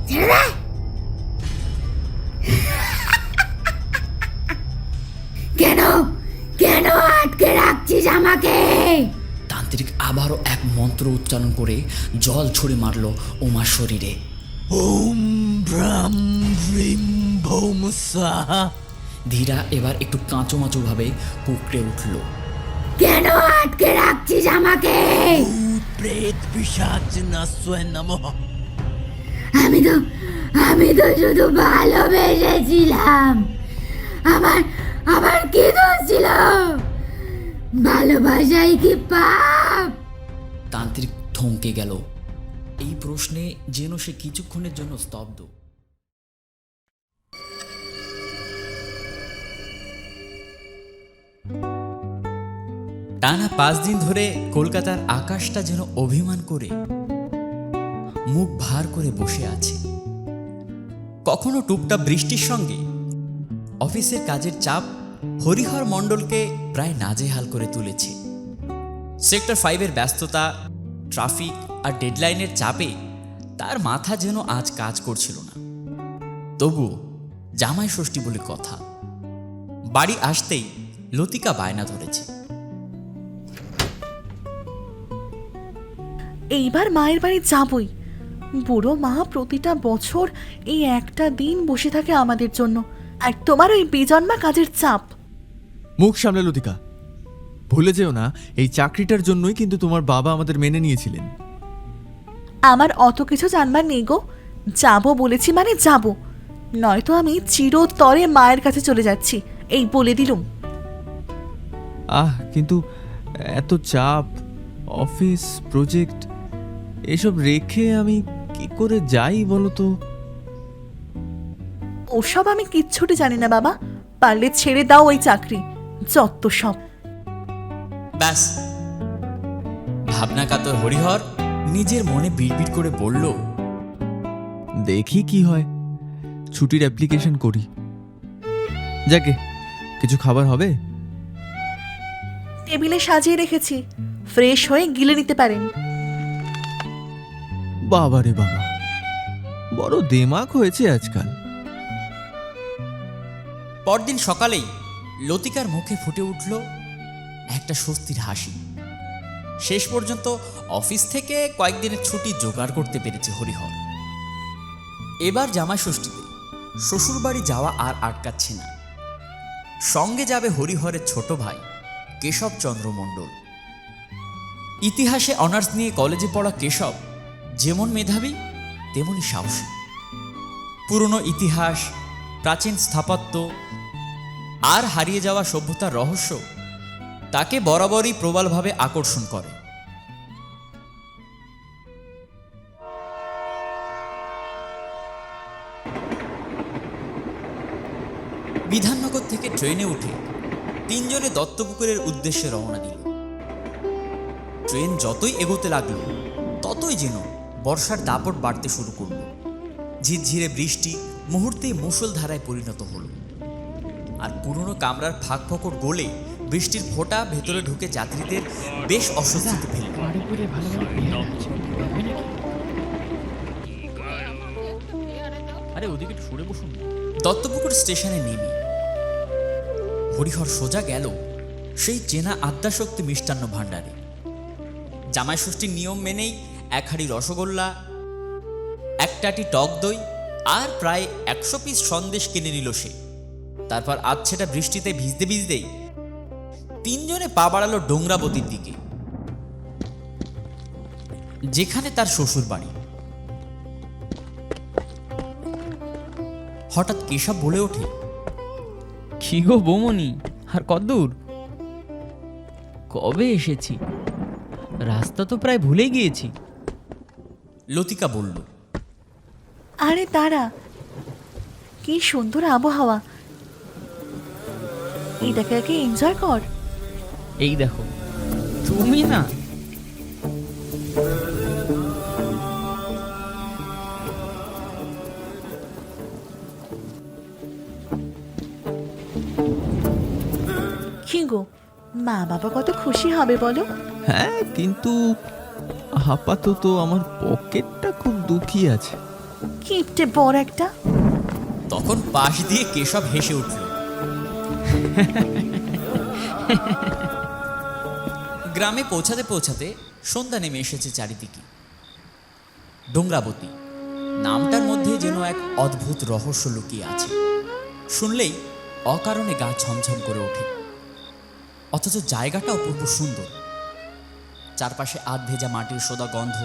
ছেড়ে দে। কেন কেন আটকে রাখছিস আমাকে? তান্ত্রিক আবারও এক মন্ত্র উচ্চারণ করে জল ছুঁড়ে মারল উমার শরীরে। ওম ব্রাম ভ্রিম ভৌম স্বাহা। ধীরা এবার একটু কাঁচোমাচোভাবে কুঁকড়ে উঠল। কেন আটকে রাখছিস আমাকে? ভূত প্রেত পিশাচ নাস্যয় নমঃ। আমি তো শুধু ভালোবেসেছিলাম। আমার আমার কি দোষ ছিল? ভালোবাসাই কি পাপ? তান্ত্রিক থমকে গেল। এই প্রশ্নে যেন সে কিছুক্ষণের জন্য স্তব্ধ। টানা 5 দিন ধরে কলকাতার আকাশটা যেন অভিমান করে মুখ ভার করে বসে আছে। কখনো টুপটাপ বৃষ্টির সঙ্গে অফিসের কাজের চাপ হরিহর মণ্ডলকে প্রায় নাজেহাল করে তুলেছে। সেক্টর 5-এর ব্যস্ততা, ট্রাফিক আর ডেডলাইনের চাপে তার মাথা যেন আজ কাজ করছিল না। তবুও জামাই ষষ্ঠী বলে কথা। বাড়ি আসতেই লতিকা বায়না ধরেছে। এইবার মায়ের বাড়ি যাবই। বুড়ো মা প্রতিটা বছর এই একটা দিন বসে থাকে আমাদের জন্য, আর তোমার ওই বেজন্মা কাজের চাপ। মুখ সামলে লতিকা, ভুলে যেও না এই চাকরিটার জন্যই কিন্তু তোমার বাবা আমাদের মেনে নিয়েছিলেন। আমার অত কিছু জানবার নেই গো, যাবো বলেছি মানে যাবো, নয়তো আমি চিরতরে মায়ের কাছে চলে যাচ্ছি, এই বলে দিলুম। কিন্তু এত চাপ, অফিস, প্রজেক্ট এসব রেখে আমি কি করে যাই বলো তো? ওসব আমি কিচ্ছুটি জানি না বাবা, পারলে ছেড়ে দাও ওই চাকরি, যত সব। ব্যাস, ভাবনা কাতর হরিহর নিজের মনে বিড়বিড় করে বলল, দেখি কি হয়, ছুটির অ্যাপ্লিকেশন করি। যাকে কিছু খাবার হবে? টেবিলে সাজিয়ে রেখেছি, ফ্রেশ হয়ে গিলে নিতে পারেন। বাবা রে বাবা, বড় দেমাক হয়েছে আজকাল। পরদিন সকালেই লতিকার মুখে ফুটে উঠল একটা স্বস্তির হাসি। শেষ পর্যন্ত অফিস থেকে কয়েকদিনের ছুটি জোগাড় করতে পেরেছে হরিহর। এবার জামাই ষষ্ঠীতে শ্বশুরবাড়ি যাওয়া আর আটকাচ্ছে না। সঙ্গে যাবে হরিহরের ছোট ভাই কেশবচন্দ্র মণ্ডল। ইতিহাসে অনার্স নিয়ে কলেজে পড়া কেশব যেমন মেধাবী তেমনি সাহসী। পুরনো ইতিহাস, প্রাচীন স্থাপত্য আর হারিয়ে যাওয়া সভ্যতার রহস্য তাকে বরাবরই প্রবলভাবে আকর্ষণ করে। বিধাননগর থেকে ট্রেনে উঠে তিনজনে দত্তপুকুরের উদ্দেশ্যে রওনা দিল। ট্রেন যতই এগোতে লাগলো ততই যেন বর্ষার দাপট বাড়তে শুরু করল। ঝিরঝিরে বৃষ্টি মুহূর্তেই মুষলধারায় পরিণত হলো। আর পুরনো কামরার ফাঁক ফোকর গলে বৃষ্টির ফোঁটা ভেতরে ঢুকে যাত্রীদের বেশ অস্বস্তিতে ফেলল। আরে ওদিকে একটু সরে বসুন। দত্তপুকুর স্টেশনে নেমে হরিহর সোজা গেল সেই চেনা আদ্যাশক্তি মিষ্টান্ন ভাণ্ডারে। জামাই ষষ্ঠীর নিয়ম মেনেই 1 হাঁড়ি রসগোল্লা, 1 টাটি টক দই আর প্রায় 100 পিস সন্দেশ কিনে নিল সে। তারপর আধছেটা বৃষ্টিতে ভিজতে ভিজতেই তিনজনে পা বাড়ালো ডোংরাবতীর দিকে, যেখানে তার শ্বশুর বাড়ি। হঠাৎ কেশব বলে ওঠে, কি গো বৌমনি, আর কতদূর? কবে এসেছি? রাস্তা তো প্রায় ভুলে গিয়েছি। লতিকা বলল, আরে তারা, কি সুন্দর আবহাওয়া, এটাকে একে এনজয় কর। এই দেখো তুমি না, কি গো, মা বাবা কত খুশি হবে বলো। হ্যাঁ, কিন্তু আপাতত আমার পকেটটা খুব দুঃখী আছে। কিপটে বড় একটা। তখন পাশ দিয়ে কেশব হেসে উঠল। গ্রামে পৌঁছাতে পৌঁছাতে সন্ধ্যা নেমে এসেছে চারিদিকে। ডোংরাবতী নামটার মধ্যে যেন এক অদ্ভুত রহস্য লুকিয়ে আছে। শুনলেই অকারণে গা ছমছম করে ওঠে। অথচ জায়গাটা অপূর্ব সুন্দর। চারপাশে আধ ভেজা মাটির সোদা গন্ধ,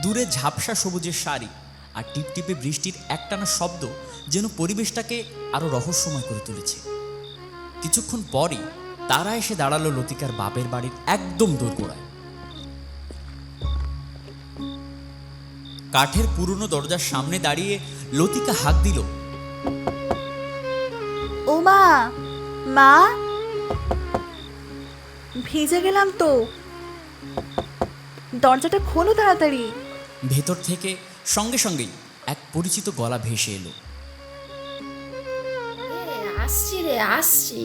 দূরে ঝাপসা সবুজের সারি, আর টিপটিপে বৃষ্টির একটানা শব্দ যেন পরিবেশটাকে আরো রহস্যময় করে তুলেছে। কিছুক্ষণ পরই তারা এসে দাঁড়ালো লতিকার বাপের বাড়ির একদম দোরগোড়ায়। কাঠের পুরনো দরজার সামনে দাঁড়িয়ে লতিকা হাত দিল, ও মা, মা, ভিজে গেলাম তো, দরজাটা খোলো তাড়াতাড়ি। ভেতর থেকে সঙ্গে সঙ্গেই এক পরিচিত গলা ভেসে এলো। আসছি রে, আসছি।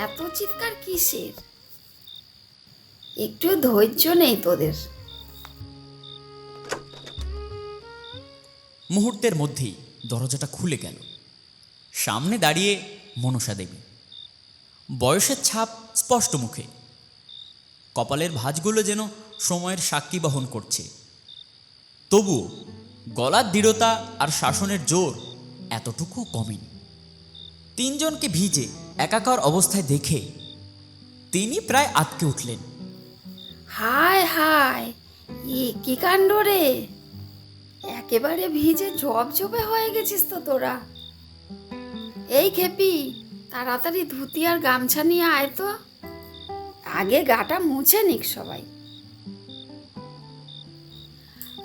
এত চিৎকার কিসের? একটু ধৈর্য নেই তোদের। মুহূর্তের মধ্যেই দরজাটা খুলে গেল। সামনে দাঁড়িয়ে মনসা দেবী, বয়সের ছাপ স্পষ্ট মুখে। কপালের ভাঁজগুলো যেন সময়ের সাক্ষী বহন করছে। তবুও গলার দৃঢ়তা আর শাসনের জোর এতটুকু কমেনি। তিনজনকে ভিজে একাকার অবস্থায় দেখে তিনি প্রায় আটকে উঠলেন। হায় হায়, কি কাণ্ড রে! একেবারে ভিজে জবজবে হয়ে গেছিস তো তোরা। এই খেপি, তাড়াতাড়ি ধুতি আর গামছা নিয়ে আয় তো, আগে গাটা মুছে নিক সবাই।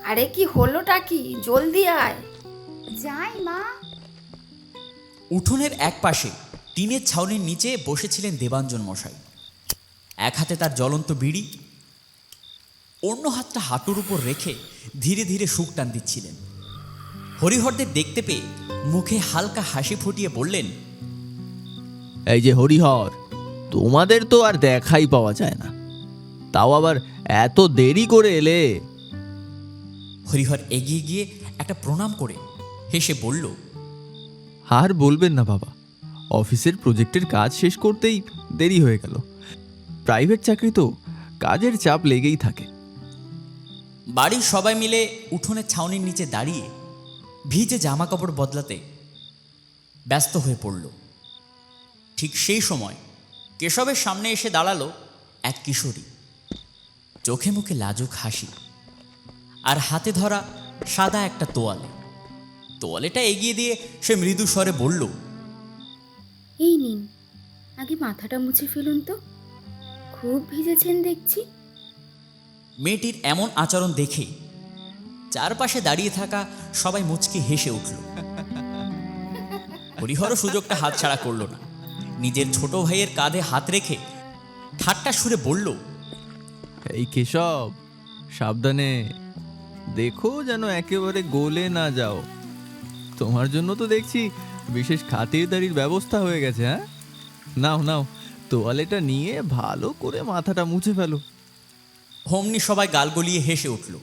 আরে কি হলোটা কি, জলদি আয়। যাই মা। উঠোনের এক পাশে টিনের ছাউনির নিচে বসেছিলেন দেবাঞ্জন মশাই। এক হাতে তার জ্বলন্ত বিড়ি, অন্য হাতটা হাঁটুর উপর রেখে ধীরে ধীরে সুখ টান দিচ্ছিলেন। হরিহরদের দেখতে পেয়ে মুখে হালকা হাসি ফুটিয়ে বললেন, এই যে হরিহর, তোমাদের তো আর দেখাই পাওয়া যায় না, তাও আবার এত দেরি করে এলে। হরিহর এগিয়ে গিয়ে একটা প্রণাম করে হেসে বলল, আর বলবেন না বাবা, অফিসের প্রজেক্টের কাজ শেষ করতেই দেরি হয়ে গেল। প্রাইভেট চাকরি তো, কাজের চাপ লেগেই থাকে। বাড়ির সবাই মিলে উঠোনের ছাউনির নিচে দাঁড়িয়ে ভিজে জামা কাপড় বদলাতে ব্যস্ত হয়ে পড়ল। ঠিক সেই সময় কেশবের সামনে এসে দাঁড়ালো এক কিশোরী, চোখে মুখে লাজুক হাসি, আর হাতে ধরা সাদা একটা তোয়ালে। তোয়ালেটা এগিয়ে দিয়ে সে মৃদু স্বরে বলল, এই নিন, আগে মাথাটা মুছে ফেলুন তো, খুব ভিজেছেন দেখছি। মেয়েটির এমন আচরণ দেখে চারপাশে দাঁড়িয়ে থাকা সবাই মুচকি হেসে উঠল। হরিহরও সুযোগটা হাতছাড়া করল না। নিজের ছোট ভাইয়ের কাঁধে হাত রেখে ঠাট্টা সুরে বলল, এই কেশব, সাবধানে, দেখো যেন একেবারে গলে না যাও। তোমার জন্য তো দেখছি বিশেষ খাতিরদারির ব্যবস্থা হয়ে গেছে। হ্যাঁ, নাও নাও, তোয়ালেটা নিয়ে ভালো করে মাথাটা মুছে ফেলো। হোমনি সবাই গাল গলিয়ে হেসে উঠল।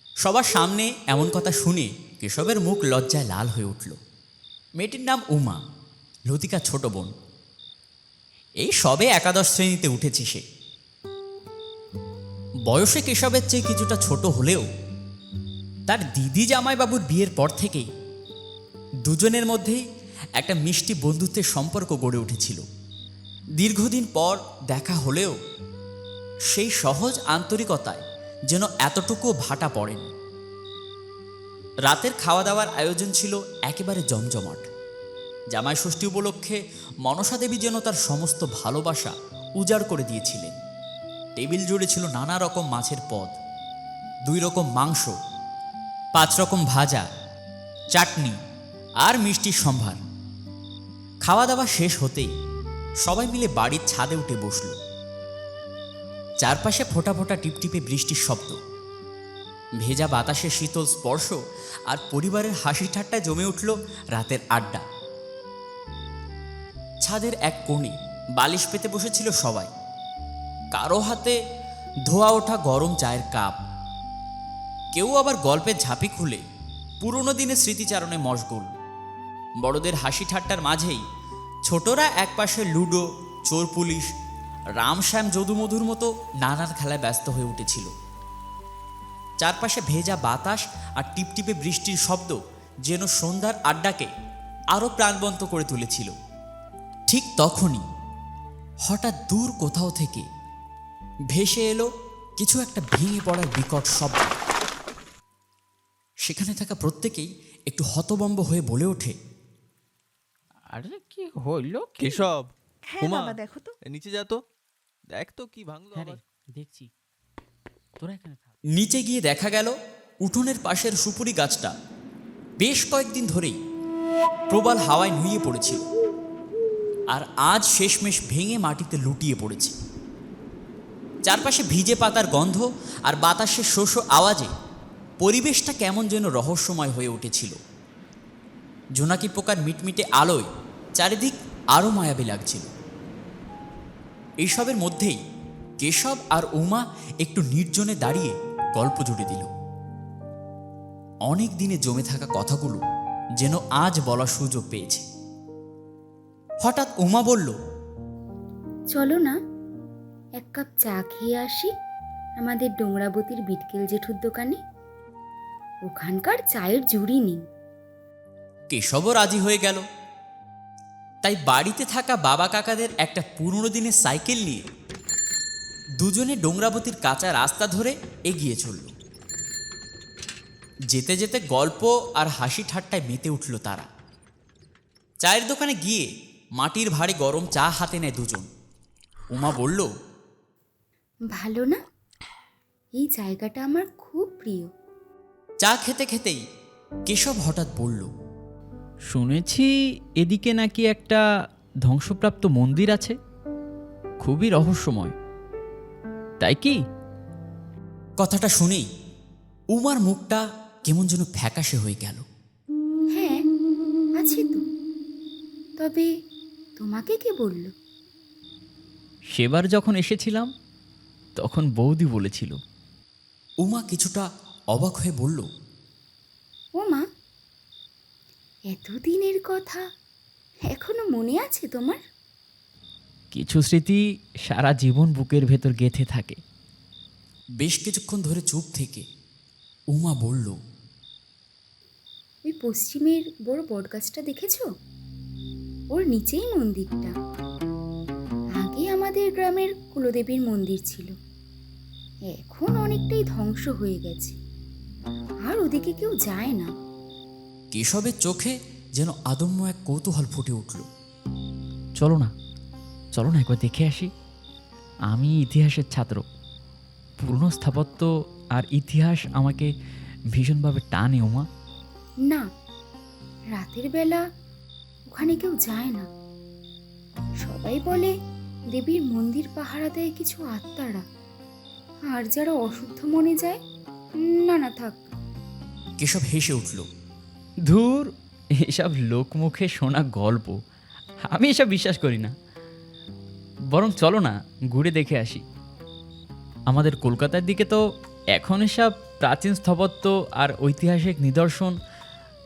সবার সামনে এমন কথা শুনে কেশবের মুখ লজ্জায় লাল হয়ে উঠল। মেয়েটির নাম উমা, লতিকা ছোট বোন। এই সবে একাদশ শ্রেণীতে উঠেছে সে। বয়সে কেশবের চেয়ে কিছুটা ছোট হলেও তার দিদি জামাইবাবুর বিয়ের পর থেকেই দুজনের মধ্যেই একটা মিষ্টি বন্ধুত্বের সম্পর্ক গড়ে উঠেছিল। দীর্ঘদিন পর দেখা হলেও সেই সহজ আন্তরিকতায় যেন এতটুকু ভাটা পড়েনি। রাতের খাওয়া দাওয়ার আয়োজন ছিল একেবারে জমজমাট। জামাই ষষ্ঠী উপলক্ষে মনসা দেবী যেন তার সমস্ত ভালোবাসা উজাড় করে দিয়েছিলেন। টেবিল জুড়ে ছিল নানা রকম মাছের পদ, 2 রকম মাংস, 5 রকম ভাজা, চাটনি আর মিষ্টির সম্ভার। খাওয়া দাওয়া শেষ হতেই সবাই মিলে বাড়ির ছাদে উঠে বসল। চারপাশে ফোঁটা ফোঁটা টিপটিপে বৃষ্টির শব্দ, ভেজা বাতাসের শীতল স্পর্শ আর পরিবারের হাসি ঠাট্টায় জমে উঠল রাতের আড্ডা। ছাদের এক কোণে বালিশ পেতে বসেছিল সবাই। কারো হাতে ধোয়া ওঠা গরম চায়ের কাপ, কেউ আবার গল্পের ঝাঁপি খুলে পুরনো দিনের স্মৃতিচারণে মশগুল। বড়দের হাসি ঠাট্টার মাঝেই ছোটরা একপাশে লুডো, চোর পুলিশ, রামশ্যাম যদুমধুর মতো নানান খেলায় ব্যস্ত হয়ে উঠেছিল। চারপাশে ভেজা বাতাস আর টিপটিপে বৃষ্টির শব্দ যেন সন্ধ্যার আড্ডাকে আরও প্রাণবন্ত করে তুলেছিল। ঠিক তখনই হঠাৎ দূর কোথাও থেকে ভেসে এলো কিছু একটা ভেঙে পড়ার বিকট শব্দ। সেখানে থাকা প্রত্যেকেই একটু হতভম্ব হয়ে বলে ওঠে, আরে কি হইলো কি? কেশব, হ্যাঁ উমা, বাবা, দেখো তো। নিচে যা তো, দেখ তো কি ভাঙলো হ্যাঁ রে, আবার। দেখছি। তোরা এখানে থাক। নিচে গিয়ে দেখা গেল উঠোনের পাশের সুপুরি গাছটা বেশ কয়েকদিন ধরেই প্রবল হাওয়ায় নুয়ে পড়েছিল, আর আজ শেষমেশ ভেঙে মাটিতে লুটিয়ে পড়েছে। চারপাশে ভিজে পাতার গন্ধ আর বাতাসের শোষ আওয়াজে পরিবেশটা কেমন যেন রহস্যময় হয়ে উঠেছিল। জোনাকি পোকার মিটমিটে আলোয় চারিদিক আরও মায়াবী লাগছিল। এইসবের মধ্যেই কেশব আর উমা একটু নির্জনে দাঁড়িয়ে গল্প জুড়ে দিল। অনেক দিনে জমে থাকা কথাগুলো যেন আজ বলার সুযোগ পেয়েছে। হঠাৎ উমা বলল, চলো না এক কাপ চা খেয়ে আসি আমাদের ডোংরাবতীর বিটকেল জেঠুর দোকানে। ওখানকার চায়ের জুড়ি নেই। কেশবও রাজি হয়ে গেল। তাই বাড়িতে থাকা বাবা কাকাদের একটা পুরনো দিনের সাইকেল নিয়ে দুজনে ডোংরাবতীর কাঁচা রাস্তা ধরে এগিয়ে চলল। যেতে যেতে গল্প আর হাসি ঠাট্টায় মেতে উঠল তারা। চায়ের দোকানে গিয়ে মাটির ভাঁড়ে গরম চা হাতে নেয় দুজন। উমা বলল, ভালো না? এই জায়গাটা আমার খুব প্রিয়। চা খেতে খেতেই কেশব হঠাৎ বলল, শুনেছি এদিকে নাকি একটা ধ্বংসপ্রাপ্ত মন্দির আছে, খুবই রহস্যময়, তাই কি? কথাটা শুনেই উমার মুখটা কেমন যেন ফ্যাকাশে হয়ে গেল। হ্যাঁ, আছে তো। তবে তোমাকে কে বলল? সেবার যখন এসেছিলাম তখন বৌদি বলেছিল। উমা কিছুটা অবাক হয়ে বলল, ও মা, এতদিনের কথা এখনো মনে আছে তোমার? কিছু স্মৃতি সারা জীবন বুকের ভেতর গেঁথে থাকে। বেশ কিছুক্ষণ ধরে চুপ থেকে উমা বলল, ওই পশ্চিমের বড় বটগাছটা দেখেছো? ওর নিচেই মন্দিরটা। আগে আমাদের গ্রামের কুলদেবীর মন্দির ছিল, এখন অনেকটাই ধ্বংস হয়ে গেছে, আর ওদিকে কেউ যায় না। কেশবের চোখে যেন আদম্য এক কৌতূহল ফুটে উঠল। চলো না, চলো না একবার দেখে আসি। আমি ইতিহাসের ছাত্র, পুরনো স্থাপত্য আর ইতিহাস আমাকে ভীষণভাবে টানে ওমা। না, রাতের বেলা ওখানে কেউ যায় না। সবাই বলে দেবীর মন্দির পাহারা দেয় কিছু আত্মারা, আর যারা অশুদ্ধ মনে যায়। না না, থাক। কেশব হেসে উঠল। ধুর, এসব লোকমুখে শোনা গল্প, আমি এসব বিশ্বাস করি না। বরং চলো না ঘুরে দেখে আসি। আমাদের কলকাতার দিকে তো এখন এসব প্রাচীন স্থাপত্য আর ঐতিহাসিক নিদর্শন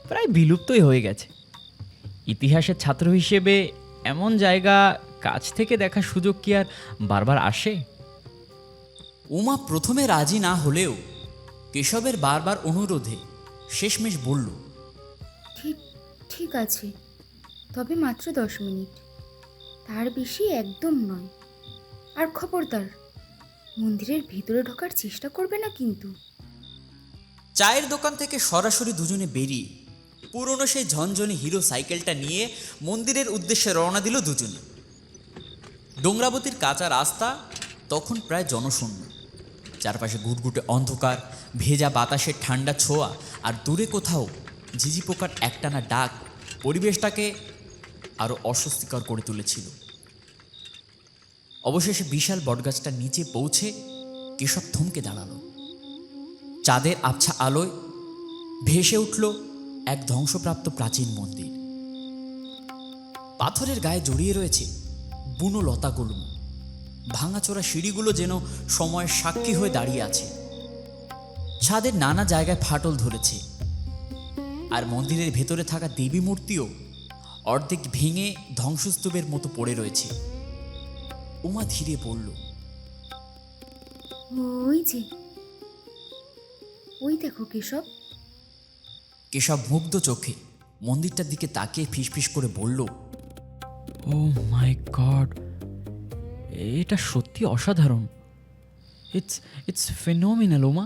প্রায় বিলুপ্তই হয়ে গেছে। ইতিহাসের ছাত্র হিসেবে এমন জায়গা কাছ থেকে দেখার সুযোগ কি আর বারবার আসে? উমা প্রথমে রাজি না হলেও কেশবের বারবার অনুরোধে শেষমেশ বলল, ঠিক ঠিক আছে, তবে মাত্র 10 মিনিট, তার বেশি একদম নয়। আর খবরদার, মন্দিরের ভেতরে ঢোকার চেষ্টা করবে না কিন্তু। চায়ের দোকান থেকে সরাসরি দুজনে বেরিয়ে পুরনো সেই ঝনঝনে হিরো সাইকেলটা নিয়ে মন্দিরের উদ্দেশ্যে রওনা দিল দুজনে। ডোংরাবতীর কাঁচা রাস্তা তখন প্রায় জনশূন্য। চারপাশে গুটগুটে অন্ধকার, ভেজা বাতাসের ঠান্ডা ছোঁয়া আর দূরে কোথাও ঝিঝি পোকার একটানা ডাক পরিবেশটাকে আরও অস্বস্তিকর করে তুলেছিল। অবশেষে বিশাল বটগাছটার নিচে পৌঁছে কেশব থমকে দাঁড়ালো। চাঁদের আবছা আলোয় ভেসে উঠল এক ধ্বংসপ্রাপ্ত প্রাচীন মন্দির। পাথরের গায়ে জড়িয়ে রয়েছে বুনো লতাগুলো। ভাঙাচোরা সিঁড়িগুলো যেন সময়ের সাক্ষী হয়ে দাঁড়িয়ে আছে। ছাদের নানা জায়গায় ফাটল ধরেছে, আর মন্দিরের ভেতরে থাকা দেবী মূর্তিও অর্ধেক ভেঙে ধ্বংসস্তূপের মতো পড়ে রয়েছে। উমা ধীরে বলল, ওই যে, ওই দেখো কেশব। কেশব মুগ্ধ চোখে মন্দিরটার দিকে তাকিয়ে ফিসফিস করে বলল, ও মাই গড, এটা সত্যি অসাধারণ। It's it's phenomenal. ওমা,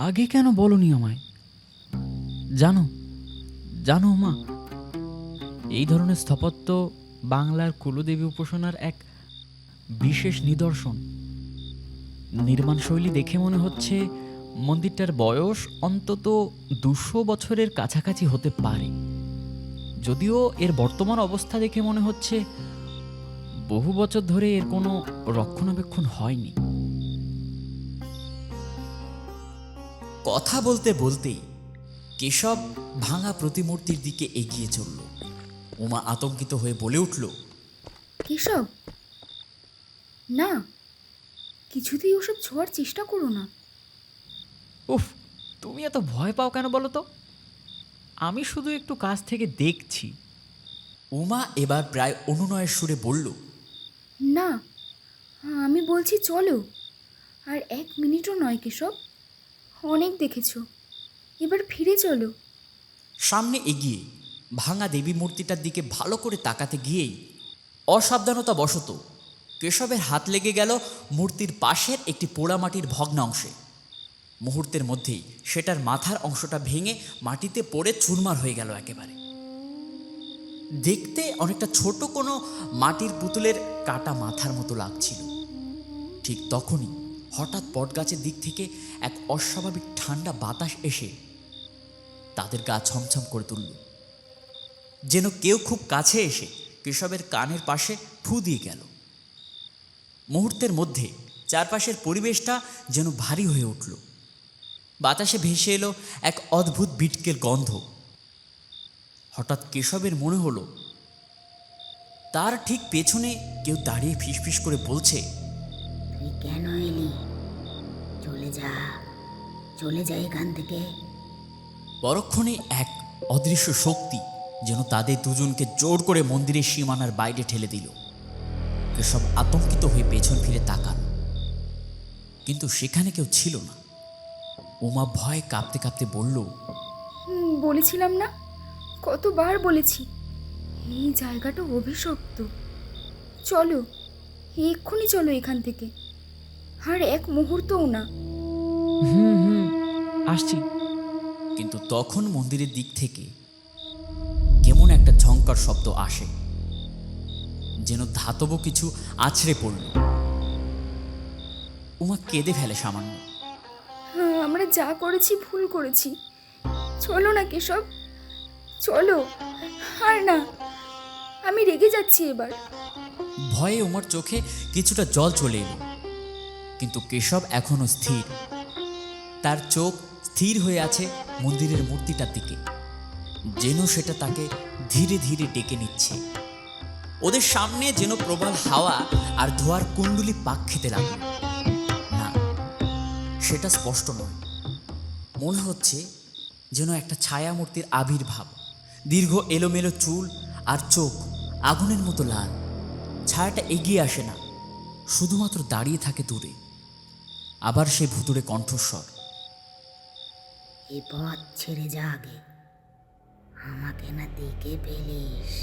আগে কেন বলনি আমায়? জানো জানো ওমা, এই ধরনের স্থাপত্য বাংলার কুলদেবী উপাসনার এক বিশেষ নিদর্শন। নির্মাণ শৈলী দেখে মনে হচ্ছে মন্দিরটার বয়স অন্তত 200 বছরের কাছাকাছি হতে পারে। যদিও এর বর্তমান অবস্থা দেখে মনে হচ্ছে বহু বছর ধরে এর কোনো রক্ষণাবেক্ষণ হয়নি। কথা বলতে বলতেই কেশব ভাঙা প্রতিমূর্তির দিকে এগিয়ে চলল। উমা আতঙ্কিত হয়ে বলে উঠল, কেশব, না, কিছুতেই ওসব ছোঁয়ার চেষ্টা করো না। উফ, তুমি এত ভয় পাও কেন বলো তো? আমি শুধু একটু কাছ থেকে দেখছি। উমা এবার প্রায় অনুনয়ের সুরে বলল, না, আমি বলছি চলো। আর 1 মিনিটও নয় কেশব, অনেক দেখেছো, এবার ফিরে চলো। সামনে এগিয়ে ভাঙা দেবী মূর্তিটার দিকে ভালো করে তাকাতে গিয়েই অসাবধানতা বশত কেশবের হাত লেগে গেল মূর্তির পাশের একটি পোড়ামাটির ভগ্নাংশে। মুহূর্তের মধ্যেই সেটার মাথার অংশটা ভেঙে মাটিতে পড়ে চুরমার হয়ে গেল একেবারে। দেখতে অনেকটা ছোট কোনো মাটির পুতুলের কাটা মাথার মতো লাগছিল। ঠিক তখনই হঠাৎ বটগাছের দিক থেকে এক অস্বাভাবিক ঠান্ডা বাতাস এসে তাদের গা ছমছম করে তুলল। যেন কেউ খুব কাছে এসে কেশবের কানের পাশে ফু দিয়ে গেল। মুহূর্তের মধ্যে চারপাশের পরিবেশটা যেন ভারী হয়ে উঠল। বাতাসে ভেসে এলো এক অদ্ভুত বিটকের গন্ধ। হঠাৎ কেশবের মনে হলো তার ঠিক পেছনে কেউ দাঁড়িয়ে ফিসফিস করে বলছে, তুই কেন এলি? চলে যা, চলে যা এখান থেকে। পরক্ষণে এক অদৃশ্য শক্তি যেন তাদের দুজনকে জোর করে মন্দিরের সীমানার বাইরে ঠেলে দিল। কেশব আতঙ্কিত হয়ে পেছন ফিরে তাকান, কিন্তু সেখানে কেউ ছিল না। উমা ভয়ে কাঁপতে কাঁপতে বলল, বলেছিলাম না, কতবার বলেছি, এই জায়গাটা অভিশপ্ত। চলো, এক্ষুনি চলো এখান থেকে, আর 1 মুহূর্তও না। হুম, আসছি। কিন্তু তখন মন্দিরের দিক থেকে কেমন একটা ঝংকার শব্দ আসে, যেন ধাতব কিছু আছড়ে পড়ল। উমা কেঁদে ফেলে সামান্য। আমরা যা করেছি ভুল করেছি, চলো না কেশব, চলো। আর না, আমি রেগে যাচ্ছি এবার। ভয়ে উমার চোখে কিছুটা জল চলে এলো, কিন্তু কেশব এখনো স্থির। তার চোখ স্থির হয়ে আছে মন্দিরের মূর্তিটার দিকে, যেন সেটা তাকে ধীরে ধীরে ডেকে নিচ্ছে। ওদের সামনে যেন প্রবল হাওয়া আর ধোয়ার কুণ্ডুলি পাক খেতে লাগলো। না, সেটা স্পষ্ট নয়। মনে হচ্ছে যেন একটা ছায়া মূর্তির আবির্ভাব। দীর্ঘ এলোমেলো চুল আর চোখ আগুনের মতো লাল। ছায়াটা এগিয়ে আসে না, শুধুমাত্র দাঁড়িয়ে থাকে দূরে। আবার সে ভুতুড়ে কণ্ঠস্বর, এই পথ ছেড়ে যা আগে, আমাকে না দেখে ফেলিস,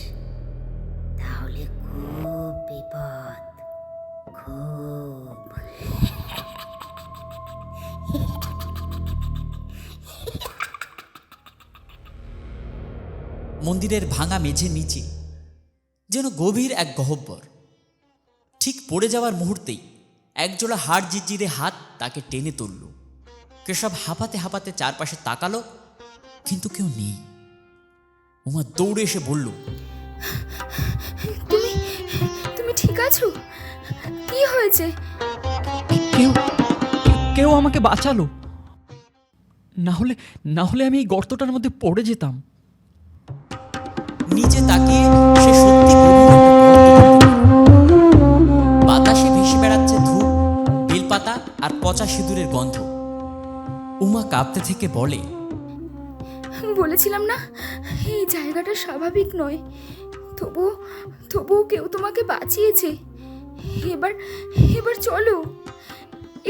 তাহলে খুব বিপদ, খুব। মন্দিরের ভাঙা মেঝের নিচে যেন গভীর এক গহ্বর। ঠিক পড়ে যাওয়ার মুহূর্তেই একজোড়া হাড় জিজিরে হাত তাকে টেনে তুলল। কেশব হাঁপাতে হাঁপাতে চারপাশে তাকালো, কিন্তু কেউ নেই। উমা দৌড়ে এসে বলল, তুমি তুমি ঠিক আছো? কি হয়েছে? কেউ কেউ আমাকে বাঁচালো, না হলে আমি এই গর্তটার মধ্যে পড়ে যেতাম। নিচে তাকিয়ে সে সত্যি উমা কাঁপতে থেকে বলে, বলেছিলাম না এই জায়গাটা স্বাভাবিক নয়, তবুও তবুও কেউ তোমাকে বাঁচিয়েছে। এবার এবার চলো,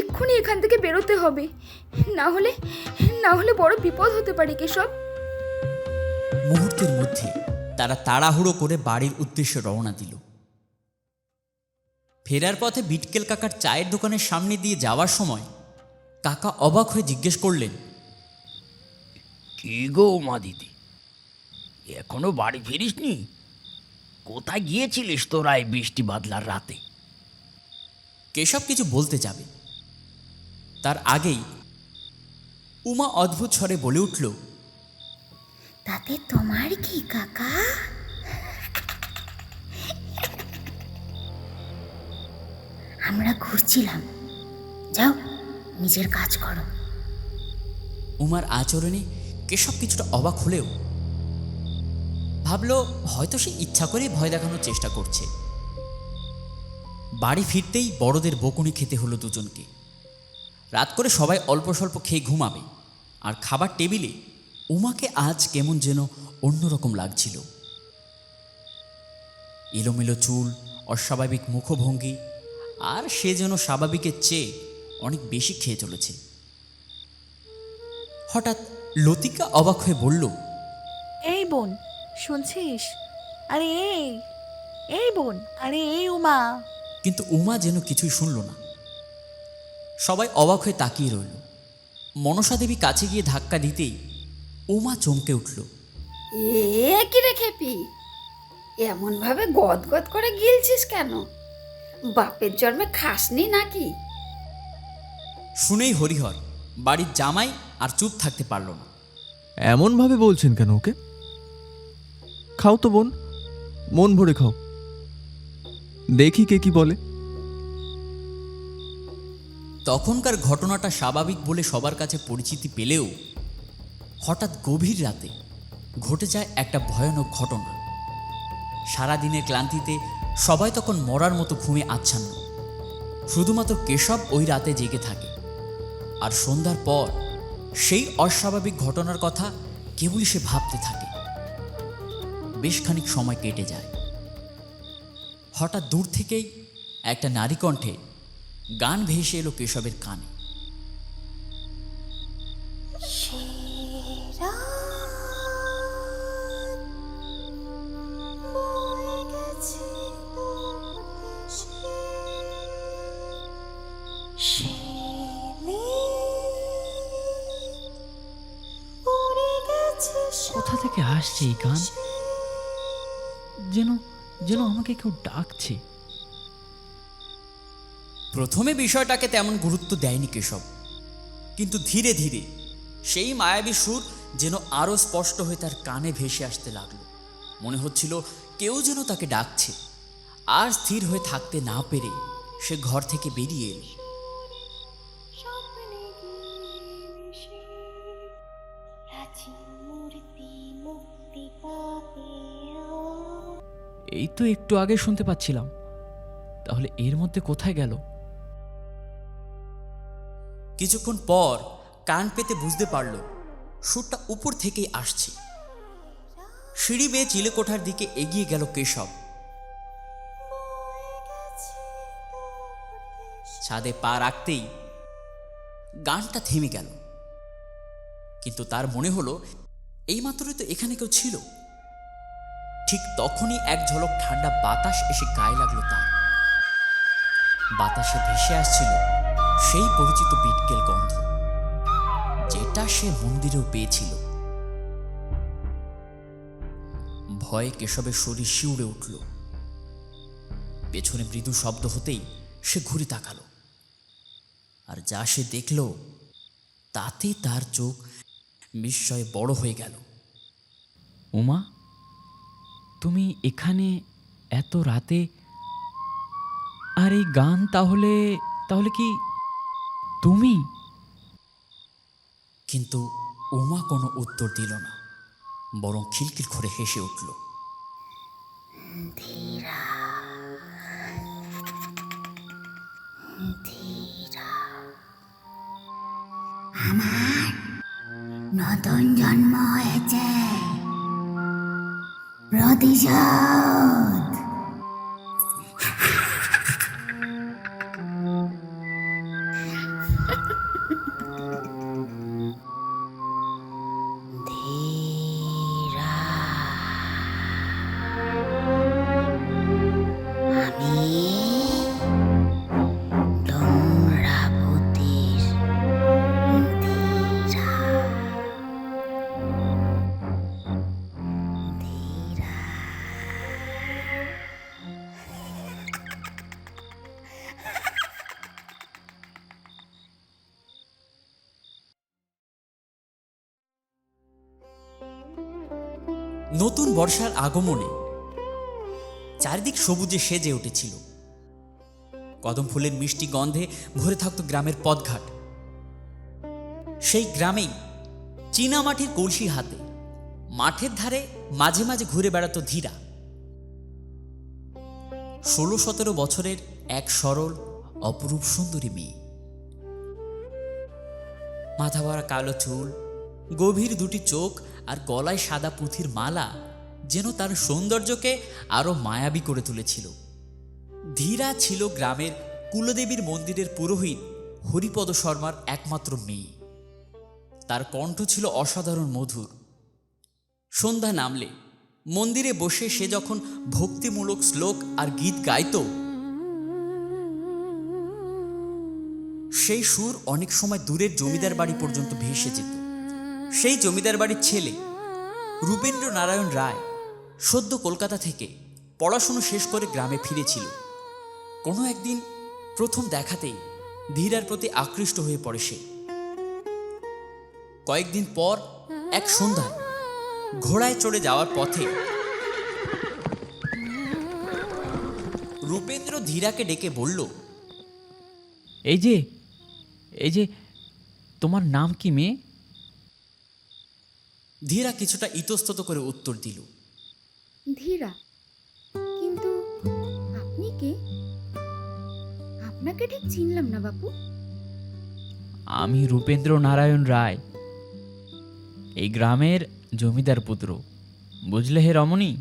এক্ষুনি এখান থেকে বেরোতে হবে, না হলে বড় বিপদ হতে পারে কেশব। মুহূর্তের মধ্যে তারা তাড়াহুড়ো করে বাড়ির উদ্দেশ্যে রওনা দিল। ফেরার পথে বিটকেল কাকার চায়ের দোকানের সামনে দিয়ে যাওয়ার সময় কাকা অবাক হয়ে জিজ্ঞেস করলেন, কি গো মা দিদি, এখনো বাড়ি ফিরিসনি? কোথায় গিয়েছিলিস তোরা এই বৃষ্টি বাদলার রাতে? কেশব কিছু বলতে যাবে, তার আগেই উমা অদ্ভুত স্বরে বলে উঠল, তাতে তোমার কি কাকা? আমরা ঘুরছিলাম, যাও নিজের কাজ করো। উমার আচরণে কেশব কিছুটা অবাক হলেও ভাবল হয়তো সে ইচ্ছা করেই ভয় দেখানোর চেষ্টা করছে। বাড়ি ফিরতেই বড়দের বকুনি খেতে হলো দুজনকে। রাত করে সবাই অল্প স্বল্প খেয়ে ঘুমাবে, আর খাবার টেবিলে উমাকে আজ কেমন যেন অন্যরকম লাগছিল। এলোমেলো চুল, অস্বাভাবিক মুখভঙ্গি, আর সে যেন স্বাভাবিকের চেয়ে অনেক বেশি খেয়ে চলেছে। হঠাৎ লতিকা অবাক হয়ে বলল, এই বোন, শুনছিস? আরে এই বোন, আরে এই উমা। কিন্তু উমা যেন কিছুই শুনল না। সবাই অবাক হয়ে তাকিয়ে রইল। মনসা দেবী কাছে গিয়ে ধাক্কা দিতেই উমা চমকে উঠল। এ কি রে খেপি, এমনভাবে গদগদ করে গিলছিস কেন? বাপের জন্মে খাসনি নাকি? শুনেই হরিহর বাড়ির জামাই আর চুপ থাকতে পারল না। এমনভাবে বলছেন কেন ওকে? খাও তো বোন, মন ভরে খাও, দেখি কে কি বলে। তখনকার ঘটনাটা স্বাভাবিক বলে সবার কাছে পরিচিতি পেলেও হঠাৎ গভীর রাতে ঘটে যায় একটা ভয়ানক ঘটনা। সারাদিনের ক্লান্তিতে সবাই তখন মরার মতো ঘুমে আচ্ছন্ন। শুধুমাত্র কেশব ওই রাতে জেগে থাকে, আর সন্ধ্যার পর সেই অস্বাভাবিক ঘটনার কথা কেবলই সে ভাবতে থাকে। বেশ খানিক সময় কেটে যায়। হঠাৎ দূর থেকেই একটা নারী কণ্ঠে গান ভেসে এলো কেশবের কানে। কোথা থেকে আসছে এই গান? যেন যেন আমাকে কেউ ডাকছে। প্রথমে বিষয়টাকে তেমন গুরুত্ব দেয়নি কেশব, কিন্তু ধীরে ধীরে সেই মায়াবী সুর যেন আরও স্পষ্ট হয়ে তার কানে ভেসে আসতে লাগলো। মনে হচ্ছিল কেউ যেন তাকে ডাকছে। আর স্থির হয়ে থাকতে না পেরে সে ঘর থেকে বেরিয়ে এলো। এই তো একটু আগে শুনতে পাচ্ছিলাম, তাহলে এর মধ্যে কোথায় গেল? কিছুক্ষণ পর কান পেতে বুঝতে পারল সুরটা উপর থেকেই আসছে। সিঁড়ি বেয়ে চিলেকোঠার দিকে এগিয়ে গেল কেশব। ছাদে পা রাখতেই গানটা থেমে গেল, কিন্তু তার মনে হলো এইমাত্রই তো এখানে কেউ ছিল। ঠিক তখনই এক ঝলক ঠান্ডা বাতাস এসে গায়ে লাগলো তার। বাতাসে ভেসে আসছিল সেই পরিচিত বিটকেল গন্ধ, যেটা সে মন্দিরেও পেয়েছিল। ভয়ে কেশবের শরীর শিউরে উঠল। পেছনে মৃদু শব্দ হতেই সে ঘুরে তাকালো, আর যা সে দেখল তাতে তার চোখ বিস্ময়ে বড় হয়ে গেল। উমা, তুমি এখানে এত রাতে? আর এই গান তাহলে তাহলে কি তুমি? কিন্তু উমা কোনো উত্তর দিল না, বরং খিলখিল করে হেসে উঠল। ধীরা ধীরা, আমার নতুন জন্ম হয়েছে, প্রতিশোধ। ধীরা, আমি ডোমরাবতীর ধীরা। ধীরা। নতুন বর্ষার আগমনে চারিদিক সবুজে সেজে উঠেছিল। কদম ফুলের মিষ্টি গন্ধে ভরে থাকত গ্রামের পথঘাট। সেই গ্রামেই চীনামাটির কলসি হাতে মাঠের ধারে মাঝে মাঝে ঘুরে বেড়াতো ধীরা। 16-17 বছরের এক সরল অপরূপ সুন্দরী মেয়ে। মাথা ভরা কালো চুল, গভীর দুটি চোখ আর গলায় সাদা পুঁথির মালা যেন তার সৌন্দর্যকে আরো মায়াবী করে তুলেছিল। ধীরা ছিল গ্রামের কুলদেবীর মন্দিরের পুরোহিত হরিপদ শর্মার একমাত্র মেয়ে। তার কণ্ঠ ছিল অসাধারণ মধুর। সন্ধ্যা নামলে মন্দিরে বসে সে যখন ভক্তিমূলক শ্লোক আর গীত গাইত, সেই সুর অনেক সময় দূরের জমিদার বাড়ি পর্যন্ত ভেসে যেত। সেই জমিদার বাড়ির ছেলে রূপেন্দ্র নারায়ণ রায় সদ্য কলকাতা থেকে পড়াশুনো শেষ করে গ্রামে ফিরেছিল। কোনো একদিন প্রথম দেখাতেই ধীরার প্রতি আকৃষ্ট হয়ে পড়ে সে। কয়েকদিন পর এক সন্ধ্যায় ঘোড়ায় চড়ে যাওয়ার পথে রূপেন্দ্র ধীরাকে ডেকে বলল, এই যে তোমার নাম কি মেয়ে? ধীরা কিছুটা ইতস্তত করে উত্তর দিল, ধীরা। কিন্তু আপনি কে? আপনাকে ঠিক চিনলাম না বাপু। আমি রূপেন্দ্র নারায়ণ রায়, এই গ্রামের জমিদার পুত্র। বুঝলে হে রমণী?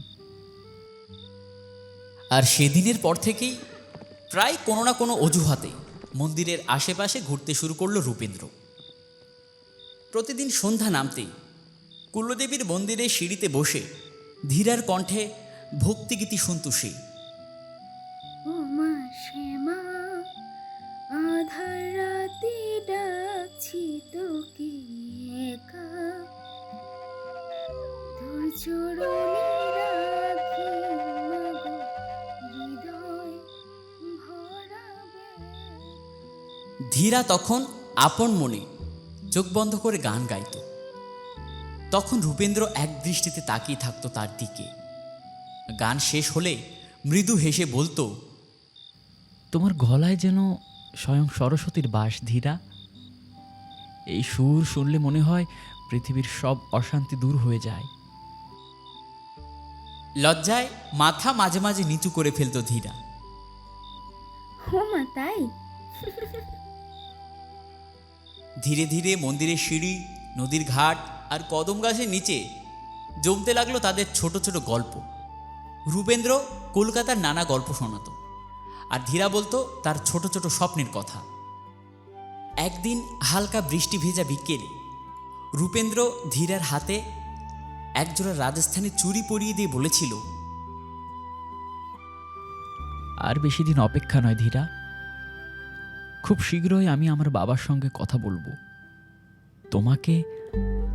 আর সেদিনের পর থেকেই প্রায় কোনো না কোনো অজুহাতে মন্দিরের আশেপাশে ঘুরতে শুরু করলো রূপেন্দ্র। প্রতিদিন সন্ধ্যা নামতেই কুলদেবীর মন্দিরে সিঁড়িতে বসে ধীরার কণ্ঠে ভক্তিগীতি শুনত সে। ও মা শ্যামা, আধার রাতে ডাকছি তোকে একা, তোর চরণে রাখি মাগো হৃদয় ভরাবে। ধীরা তখন আপন মনে চোখ বন্ধ করে গান গাইত। তখন রূপেন্দ্র এক দৃষ্টিতে তাকিয়ে থাকতো তার দিকে। গান শেষ হলে মৃদু হেসে বলতো, তোমার গলায় যেন স্বয়ং সরস্বতীর বাস ধীরা। এই সুর শুনলে মনে হয় পৃথিবীর সব অশান্তি দূর হয়ে যায়। লজ্জায় মাথা মাঝে মাঝে নিচু করে ফেলতো ধীরা। ও মা তাই? ধীরে ধীরে মন্দিরের সিঁড়ি, নদীর ঘাট আর কদম গাছের নিচে জমতে লাগলো তাদের ছোট ছোট গল্প। রূপেন্দ্র কলকাতার নানা গল্প শোনাতো, আর ধীরা বলতো তার ছোট ছোট স্বপ্নের কথা। একদিন হালকা বৃষ্টি ভেজা বিকেলে রূপেন্দ্র ধীরার হাতে একজোড়া রাজস্থানী চুড়ি পরিয়ে দিয়ে বলেছিল, আর বেশি দিন অপেক্ষা নয় ধীরা, খুব শীঘ্রই আমি আমার বাবার সঙ্গে কথা বলবো। তোমাকে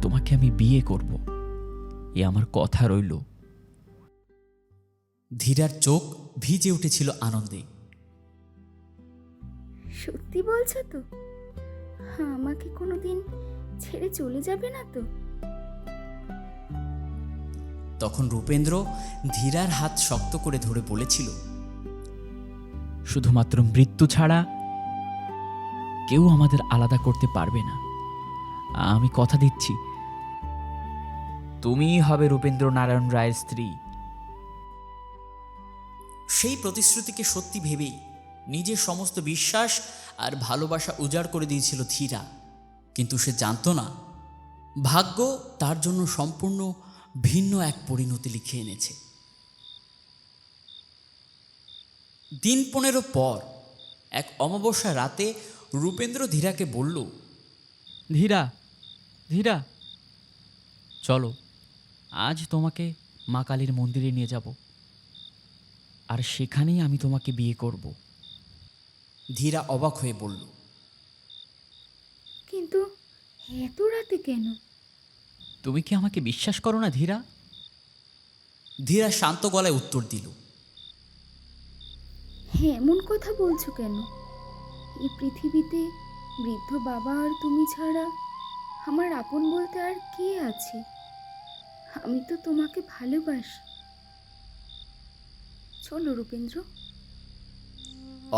তোমাকে আমি বিয়ে করব, এ আমার কথা রইল। ধীরার চোখ ভিজে উঠেছিল আনন্দে। সত্যি বলছো তো? আমাকে কোনোদিন ছেড়ে চলে যাবে না তো? তখন রূপেন্দ্র ধীরার হাত শক্ত করে ধরে বলেছিল, শুধুমাত্র মৃত্যু ছাড়া কেউ আমাদের আলাদা করতে পারবে না। আমি কথা দিচ্ছি, তুমিই হবে রূপেন্দ্র নারায়ণ রায়ের স্ত্রী। সেই প্রতিশ্রুতিকে সত্যি ভেবেই নিজের সমস্ত বিশ্বাস আর ভালোবাসা উজাড় করে দিয়েছিল ধীরা। কিন্তু সে জানতো না ভাগ্য তার জন্য সম্পূর্ণ ভিন্ন এক পরিণতি লিখে এনেছে। দিন 15 পর এক অমাবস্যা রাতে রূপেন্দ্র ধীরাকে বলল, ধীরা, ধীরা, চলো, আজ তোমাকে মা কালীর মন্দিরে নিয়ে যাব, আর সেখানেই আমি তোমাকে বিয়ে করব। ধীরা অবাক হয়ে বলল, কিন্তু এত রাতে কেন? তুমি কি আমাকে বিশ্বাস করো না ধীরা? ধীরা শান্ত গলায় উত্তর দিল, হ্যাঁ, এমন কথা বলছো কেন? এই পৃথিবীতে বৃদ্ধ বাবা আর তুমি ছাড়া আমার আপন বলতে আর কে আছে? আমি তো তোমাকে ভালোবাসি। চলো রূপেন্দ্র।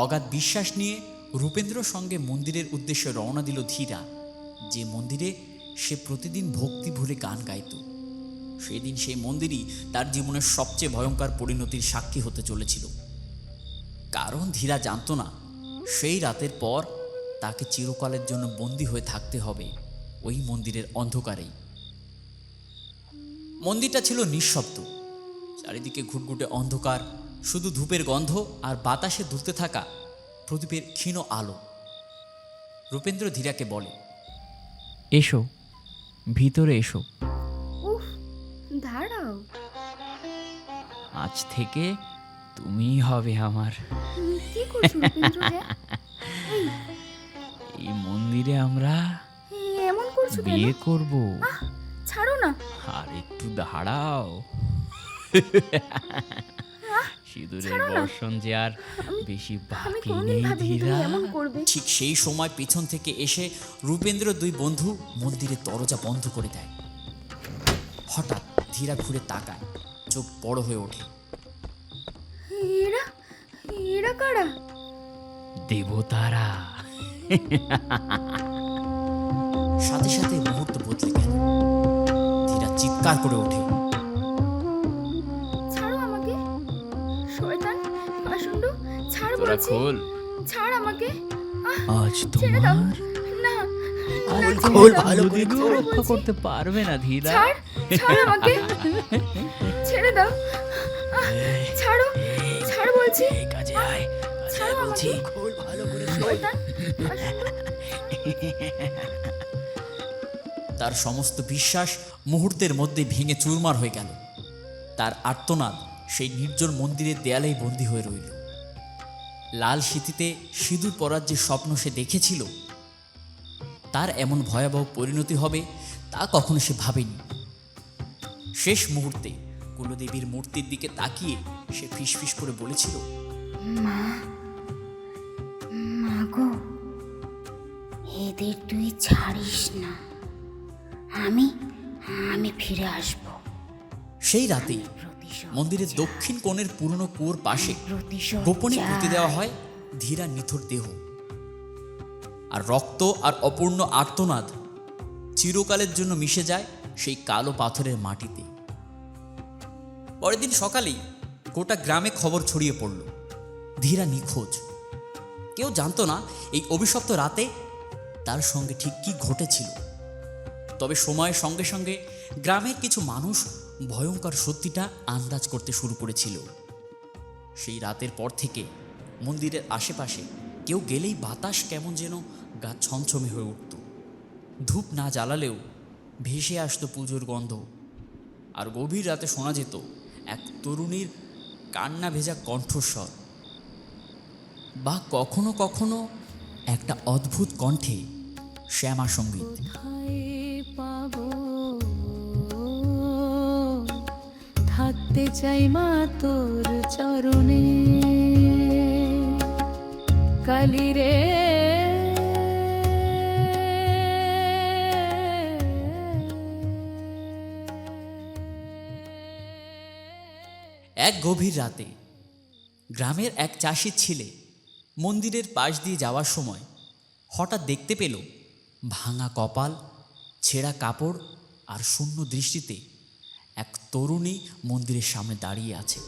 অগাধ বিশ্বাস নিয়ে রূপেন্দ্রর সঙ্গে মন্দিরের উদ্দেশ্যে রওনা দিল ধীরা, যে মন্দিরে সে প্রতিদিন ভক্তি ভরে গান গাইত। সেদিন সেই মন্দিরই তার জীবনের সবচেয়ে ভয়ঙ্কর পরিণতির সাক্ষী হতে চলেছিল। কারণ ধীরা জানতো না, সেই রাতের পর তাকে চিরকালের জন্য বন্দী হয়ে থাকতে হবে ওই মন্দিরের অন্ধকারেই। মন্দিরটা ছিল নিঃশব্দ, চারিদিকে ঘুটঘুটে অন্ধকার, শুধু ধূপের গন্ধ আর বাতাসে দুলতে থাকা প্রদীপের ক্ষীণ আলো। রূপেন্দ্র ধীরাকে বলে, এসো, ভিতরে এসো। উফ, দাঁড়াও। আজ থেকে তুমিই হবে আমার। কি করছো রূপেন্দ্র? হ্যাঁ, এই মন্দিরে আমরা এমন করছো কেন? বিয়ে করব। ছাড়ো না। আর একটু দাঁড়াও, সিঁদুরের বর্ষণ যে আর বেশি আমি বাকি কোনোদিন নেই ভাবিনি ধীরা। তুমি এমন করবে। ঠিক সেই সময় পেছন থেকে এসে রূপেন্দ্র দুই বন্ধু মন্দিরের দরজা বন্ধ করে দেয়। হঠাৎ ধীরা ঘুরে তাকায়, চোখ বড় হয়ে ওঠে। এরা এরা কারা? দেবতারা। সাথে সাথে মুহূর্ত বদলে গেল। ধীরা চিৎকার করে ওঠে, ছাড়ো আমাকে, শয়তান পাষণ্ড, ছাড় তোরা বলছি। খোল, ছাড় আমাকে। আজ ছেড়ে দাও। তোমার না, খোল, কোনোদিনও রক্ষা করতে পারবে না ধীরা। ছাড়, ছাড় আমাকে। ছেড়ে দাও। ছাড়ো, ছাড় বলছি। কাজে আয়, ছাড়ো আমাকে। শয়তান পাষণ্ড। তার সমস্ত বিশ্বাস মুহূর্তের মধ্যে ভেঙে চুরমার হয়ে গেল। তার আর্তনাদ সেই নির্জন মন্দিরের দেয়ালেই বন্দী হয়ে রইল। লাল সিঁথিতে সিঁদুর পরার যে স্বপ্ন সে দেখেছিল, তার এমন ভয়াবহ পরিণতি হবে তা কখনো সে ভাবেনি। শেষ মুহূর্তে কুলদেবীর মূর্তির দিকে তাকিয়ে সে ফিসফিস করে বলেছিল, মা, মা গো, এদের তুই ছাড়িস না। আমি আমি ফিরে আসব। সেই রাতেই প্রতিশোধ মন্দিরের দক্ষিণ কোণের পুরনো কুয়োর পাশে প্রতিশোধ গোপনে চাই। পুঁতে দেওয়া হয় ধীরা নিথর দেহ। আর রক্ত আর অপূর্ণ আর্তনাদ চিরকালের জন্য মিশে যায় সেই কালো পাথরের মাটিতে। পরের দিন সকালেই গোটা গ্রামে খবর ছড়িয়ে পড়ল, ধীরা নিখোঁজ। কেউ জানতো না এই অভিশপ্ত রাতে তার সঙ্গে ঠিক কী ঘটেছিল। তবে সময়ের সঙ্গে সঙ্গে গ্রামের কিছু মানুষ ভয়ঙ্কর সত্যিটা আন্দাজ করতে শুরু করেছিল। সেই রাতের পর থেকে মন্দিরের আশেপাশে কেউ গেলেই বাতাস কেমন যেন গা ছমছমে হয়ে উঠত। ধূপ না জ্বালালেও ভেসে আসতো পুজোর গন্ধ, আর গভীর রাতে শোনা যেত এক তরুণীর কান্না ভেজা কণ্ঠস্বর, বা কখনো কখনো একটা অদ্ভুত কণ্ঠে শ্যামা সঙ্গীত। থাকতে চাই মা তোর চরণে, কালী রে। এক গভীর রাতে গ্রামের এক চাষির ছেলে মন্দিরের পাশ দিয়ে যাওয়ার সময় হঠাৎ দেখতে পেল ভাঙা কপাল, ছেঁড়া কাপড় আর শূন্য দৃষ্টিতে এক তরুণী মন্দিরের সামনে দাঁড়িয়ে আছে।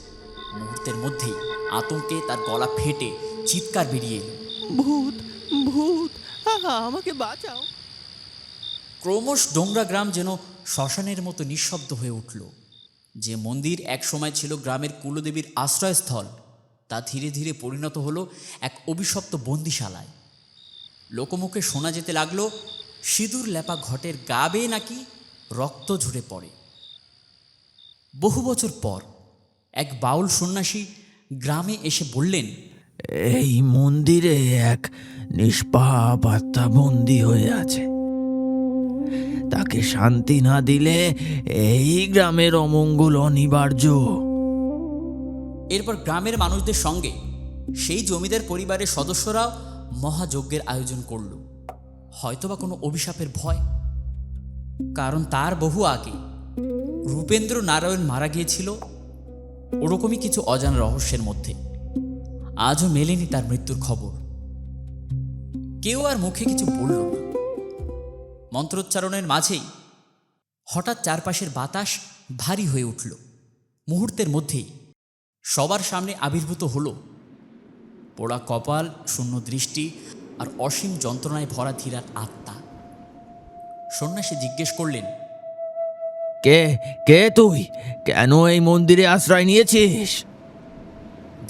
মুহূর্তের মধ্যেই আতঙ্কে তার গলা ফেটে চিৎকার বেরিয়ে এলো, ভূত, ভূত, আমাকে বাঁচাও। ক্রমশ ডোংরা গ্রাম যেন শ্মশানের মতো নিঃশব্দ হয়ে উঠল। যে মন্দির এক সময় ছিল গ্রামের কুলদেবীর আশ্রয়স্থল, তা ধীরে ধীরে পরিণত হলো এক অভিশপ্ত বন্দিশালায়। লোকমুখে শোনা যেতে লাগলো সিঁদুর লেপা ঘটের গা বেয়ে নাকি রক্ত ঝরে পড়ে। বহু বছর পর এক বাউল সন্ন্যাসী গ্রামে এসে বললেন, এই মন্দিরে এক নিষ্পাপ আত্মা বন্দী হয়ে আছে। তাকে শান্তি না দিলে এই গ্রামের অমঙ্গল অনিবার্য। এরপর গ্রামের মানুষদের সঙ্গে সেই জমিদার পরিবারের সদস্যরা মহাযজ্ঞের আয়োজন করল। হয়তোবা কোনো অভিশাপের ভয়, কারণ তার বহু আগে রূপেন্দ্র নারায়ণ মারা গিয়েছিল ওরকমই কিছু অজানা রহস্যের মধ্যে। আজও মেলেনি তার মৃত্যুর খবর। কেউ আর মুখে কিছু বলল না। মন্ত্রোচ্চারণের মাঝেই হঠাৎ চারপাশের বাতাস ভারী হয়ে উঠল। মুহূর্তের মধ্যেই সবার সামনে আবির্ভূত হলো পোড়া কপাল, শূন্য দৃষ্টি আর অসীম যন্ত্রণায় ভরা ধীরার আত্মা। সন্ন্যাসী জিজ্ঞেস করলেন, কে কে তুই? কেন এই মন্দিরে আশ্রয় নিয়েছিস?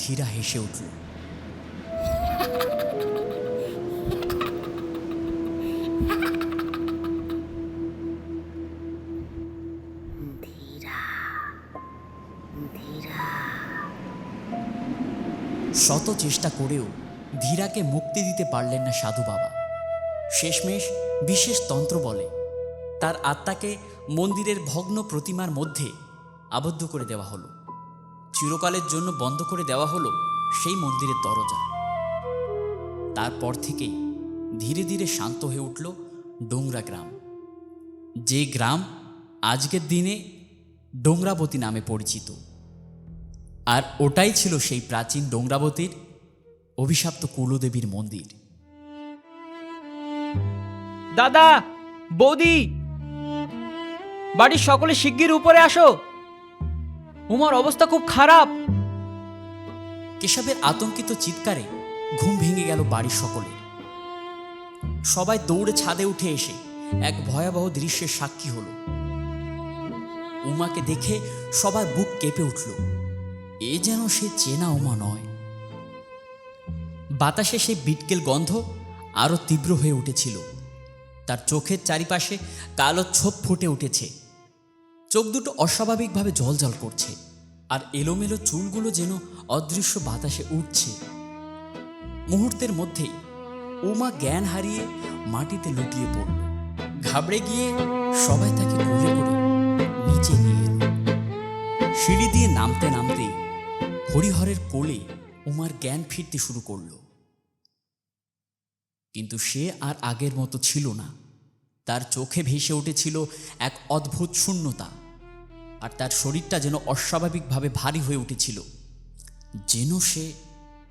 ধীরা হেসে উঠল। ধীরা ধীরা শত চেষ্টা করেও ধীরাকে মুক্তি দিতে পারলেন না সাধু বাবা। শেষমেশ বিশেষ তন্ত্র বলে তার আত্মাকে মন্দিরের ভগ্ন প্রতিমার মধ্যে আবদ্ধ করে দেওয়া হলো। চিরকালের জন্য বন্ধ করে দেওয়া হলো সেই মন্দিরের দরজা। তারপর থেকেই ধীরে ধীরে শান্ত হয়ে উঠল ডোংরা গ্রাম, যে গ্রাম আজকের দিনে ডোংরাবতী নামে পরিচিত। আর ওটাই ছিল সেই প্রাচীন ডোংরাবতীর অভিশপ্ত কুলদেবীর মন্দির। দাদা, বৌদি, বাড়ির সকলে শিগগির উপরে আসো, উমার অবস্থা খুব খারাপ। কেশবের আতঙ্কিত চিৎকারে ঘুম ভেঙে গেল বাড়ির সকলের। সবাই দৌড়ে ছাদে উঠে এসে এক ভয়াবহ দৃশ্যের সাক্ষী হলো। উমাকে দেখে সবার বুক কেঁপে উঠল। এ যেন সে চেনা উমা নয়। বাতাসে সেই বিটকেল গন্ধ আরো তীব্র হয়ে উঠেছিল। তার চোখের চারিপাশে কালো ছোপ ফুটে উঠেছে। চোখ দুটো অস্বাভাবিকভাবে জ্বলজ্বল করছে, আর এলোমেলো চুলগুলো যেন অদৃশ্য বাতাসে উঠছে। মুহূর্তের মধ্যেই উমা জ্ঞান হারিয়ে মাটিতে লুটিয়ে পড়ল। ঘাবড়ে গিয়ে সবাই তাকে কোলে করে নিচে নিয়ে এলো। সিঁড়ি দিয়ে নামতে নামতেই হরিহরের কোলে উমার জ্ঞান ফিরতে শুরু করল। কিন্তু সে আর আগের মতো ছিল না। তার চোখে ভেসে উঠেছিল এক অদ্ভুত শূন্যতা, আর তার শরীরটা যেন অস্বাভাবিকভাবে ভারী হয়ে উঠেছিল। যেন সে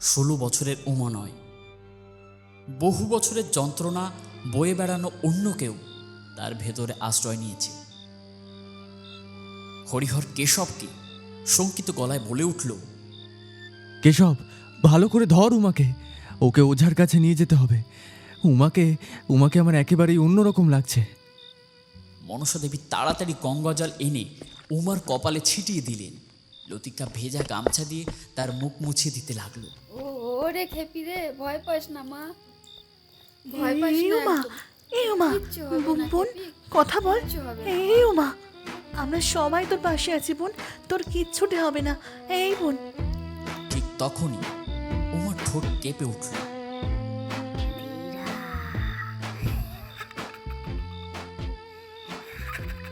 16 বছরের উমা নয়। বহু বছরের যন্ত্রণা বয়ে বেড়ানো অন্য কেউ তার ভেতরে আশ্রয় নিয়েছে। হরিহর কেশবকে শঙ্কিত গলায় বলে উঠল, কেশব, ভালো করে ধর উমাকে, ওকে ওঝার কাছে নিয়ে যেতে হবে। উমাকে আমার একেবারেই অন্যরকম লাগছে। মনসা দেবী তাড়াতাড়ি গঙ্গা জল এনে উমার কপালে ছিটিয়ে দিলেন। লতিকা ভেজা গামছা দিয়ে তার মুখ মুছিয়ে দিতে লাগলো। ওরে খেপি রে, ভয় পাস না মা, ভয় পাস এই না উমা, একদম। এই উমা, কিচ্ছু হবে না, বোন, খেপি। কথা বল। কিচ্ছু হবে না। এই উমা, আমরা সবাই তোর পাশে আছি বোন, তোর কিচ্ছুটি হবে না। এই বোন। ঠিক তখনই উমার ঠোঁট কেঁপে উঠল।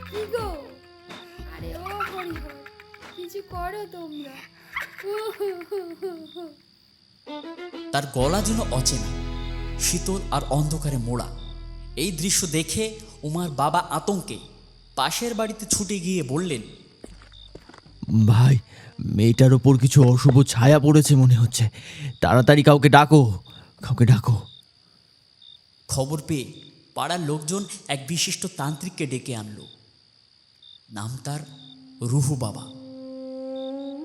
কি গো? আরে ও হরিহর, কিছু করো তোমরা। তার গলা যেন অচেনা, শীতল আর অন্ধকারে মোড়া। এই দৃশ্য দেখে উমার বাবা আতঙ্কে পাশের বাড়িতে ছুটে গিয়ে বললেন, ভাই, মেয়েটার ওপর কিছু অশুভ ছায়া পড়েছে মনে হচ্ছে। তাড়াতাড়ি কাউকে ডাকো। খবর পেয়ে পাড়ার লোকজন এক বিশিষ্ট তান্ত্রিককে ডেকে আনলো। নাম তার রুহু বাবা।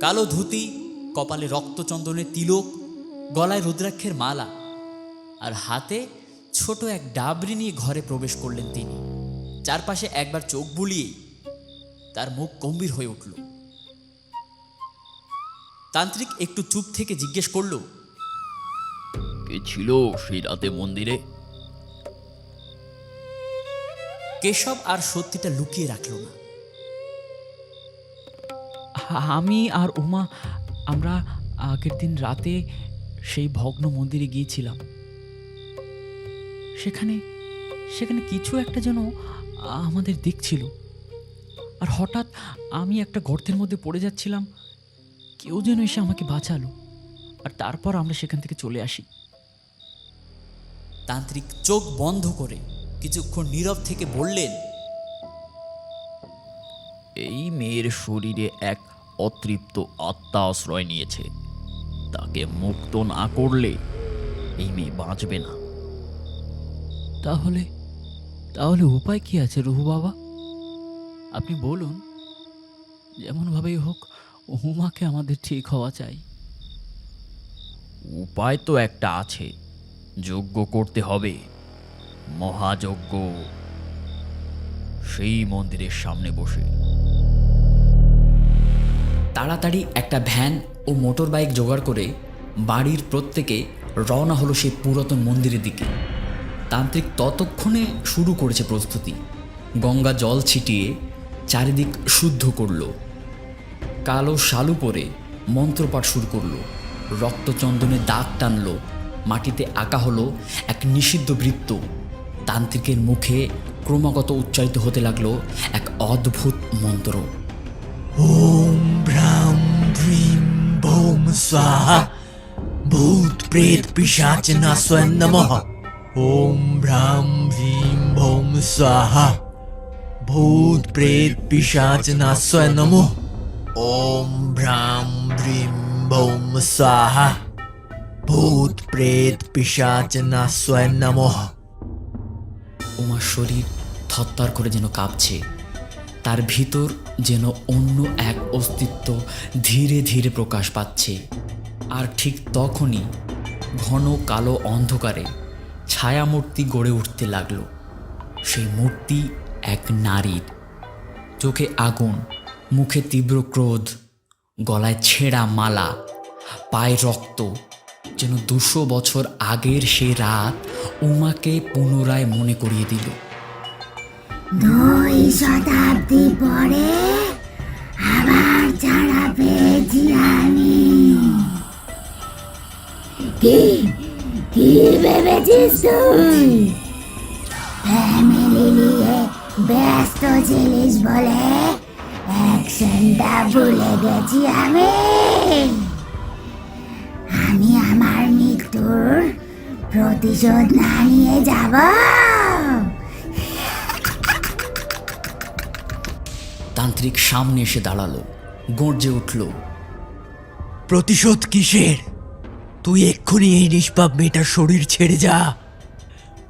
কালো ধুতি, কপালে রক্তচন্দনের তিলক, গলায় রুদ্রাক্ষের মালা, আর হাতে ছোট এক ডাবরি নিয়ে ঘরে প্রবেশ করলেন তিনি। চারপাশে একবার চোখ বুলিয়ে তার মুখ গম্ভীর হয়ে উঠল। তান্ত্রিক একটু চুপ থেকে জিজ্ঞেস করল, কে ছিল সেই রাতে মন্দিরে? কেশব আর সত্যিটা লুকিয়ে রাখল না। আমি আর উমা আমরা আগের দিন রাতে সেই ভগ্ন মন্দিরে গিয়েছিলাম। সেখানে সেখানে কিছু একটা যেন আমাদের দেখছিল। আর হঠাৎ আমি একটা গর্তের মধ্যে পড়ে যাচ্ছিলাম, কেউ যেন এসে আমাকে বাঁচালো, আর তারপর আমরা সেখান থেকে চলে আসি। তান্ত্রিক চোখ বন্ধ করে কিছুক্ষণ নীরব থেকে বললেন, এই মেয়ের শরীরে এক অতৃপ্ত আত্মা আশ্রয় নিয়েছে। তাকে মুক্ত না করলে এই মেয়ে বাঁচবে না। তাহলে তাহলে উপায় কি আছে রুহু বাবা? আপনি বলুন, যেমনভাবেই হোক উমাকে আমাদের ঠিক হওয়া চাই। উপায় তো একটা আছে, যজ্ঞ করতে হবে, মহাযজ্ঞ, সেই মন্দিরের সামনে বসে। তাড়াতাড়ি একটা ভ্যান ও মোটর বাইক জোগাড় করে বাড়ির প্রত্যেকে রওনা হলো সেই পুরাতন মন্দিরের দিকে। তান্ত্রিক ততক্ষণে শুরু করেছে প্রস্তুতি। গঙ্গা জল ছিটিয়ে চারিদিক শুদ্ধ করল, কালো শালু পরে মন্ত্রপাঠ শুরু করলো, রক্তচন্দনে দাগ টানলো, মাটিতে আঁকা হলো এক নিষিদ্ধ বৃত্ত। তান্ত্রিকের মুখে ক্রমাগত উচ্চারিত হতে লাগলো এক অদ্ভুত মন্ত্র। ओम भ्राम भ्रीम भौम स्वाहा भूत प्रेत पिशाच नास्वय नमः। ओम भ्राम भ्रीम भौम स्वाहा भूत प्रेत पिशाच नास्वय नमः। ओम भ्राम भ्रीम भौम स्वाहा भूत प्रेत पिशाच नास्वय नमः। উমার শরীর থরথর করে যেন কাঁপছে, তার ভিতর যেন অন্য এক অস্তিত্ব ধীরে ধীরে প্রকাশ পাচ্ছে। আর ঠিক তখনই ঘন কালো অন্ধকারে ছায়ামূর্তি গড়ে উঠতে লাগলো। সেই মূর্তি এক নারীর, চোখে আগুন, মুখে তীব্র ক্রোধ, গলায় ছেঁড়া মালা, পায়ে রক্ত, যেন 200 বছর আগের সেই রাত উমাকে পুনরায় মনে করিয়ে দিল। 2 শতাব্দী পরে আবার ছাড়া পেয়েছি আমি। কি কি ভেবেছিস তুই? ফ্যামিলি নিয়ে ব্যস্ত ছিলিস বলে অ্যাকশনটা ভুলে গেছি আমি। আমি আমার মৃত্যুর প্রতিশোধ না নিয়ে যাব? তান্ত্রিক সামনে এসে দাঁড়ালো, গর্জে উঠল, প্রতিশোধ কিসের? তুই এক্ষুনি এই নিষ্পাপ মেয়েটার শরীর ছেড়ে যা।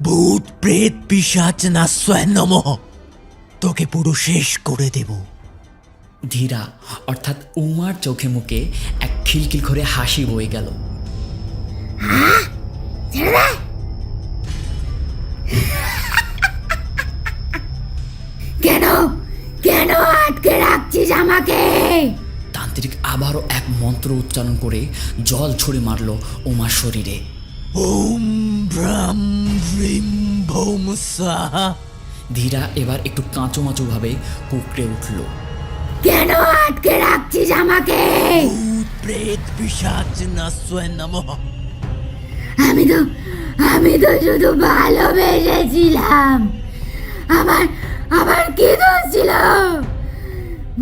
ভূত প্রেত পিশাচ নাস্বয় নমঃ, তোকে পুরো শেষ করে দেব। ধীরা অর্থাৎ উমার চোখে মুখে এক খিলখিল করে হাসি বয়ে গেল। কেন কেন আটকে রাখছিস আমাকে? তান্ত্রিক আবারও এক মন্ত্র উচ্চারণ করে জল ছুড়ে মারল উমার শরীরে। ওম ভ্রাম ভ্রিম ভৌম স্বাহা। ধীরা এবার একটু কাঁচোমাচো ভাবে কুকড়ে উঠল। কেন আটকে রাখছিস আমাকে? ভূত প্রেত পিশাচ নাস্বয় নমঃ। আমি তো শুধু ভালোবেসেছিলাম। আমার কি দোষ ছিল?